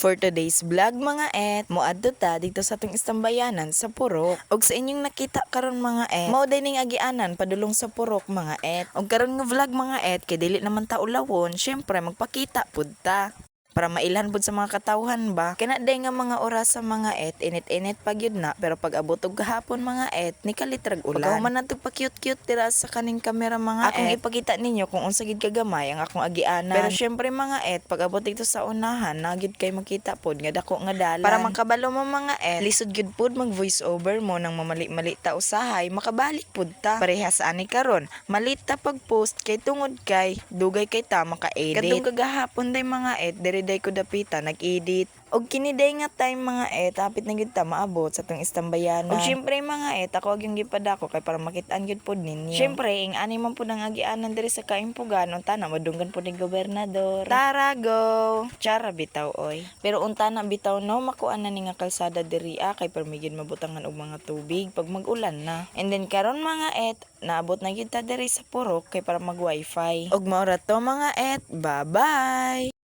For today's vlog mga et, moadto ta dito sa atong istambayanan sa Purok. Og sa inyong nakita karon mga et, mao dining agianan padulong sa Purok mga et. Og karon nga vlog mga et, kay dili naman ta ulawon, syempre magpakita pud ta para mailhan pud sa mga katawhan ba. Kana day nga mga oras sa mga et, init-init pa gyud na, pero pag abot og gahapon mga et, ni kalitrag ulan. Pagkahuman natog pa cute-cute tira sa kaning kamera mga akong ipakita ninyo kung unsa gid kagamay ang akong agianan. Pero syempre mga et, pag abot dito sa unahan, na gyud kay makita pod nga dako nga dalan. Para makabalo mo mga et, lisod gyud pod mag voice over mo nang mamali-mali ta usahay, makabalik pod ta. Parehas ani karon, malit ta pag post kay tungod kay dugay kay ta maka-edit. Kadtong kagahapon day mga et, day ko dapita nag-edit. Og kini day nga time mga et, hapit na gyud ta maabot sa tong istambayanan. Og syempre mga et, ako gyung gipadako kay para makitaan gyud pod ninyo. Syempre ing ani man pud ang agianan diri sa Kaimpugan, unta na madunggan pud ni gobernador. Tara go. Chara bitaw oy. Pero unta na bitaw no, makuan na ni nga kalsada diri kay permigid mabutangan og mga tubig pag mag-ulan na. And then karon mga et, naabot na gyud ta diri sa Purok kay para mag wifi. Og maura to mga et, bye bye.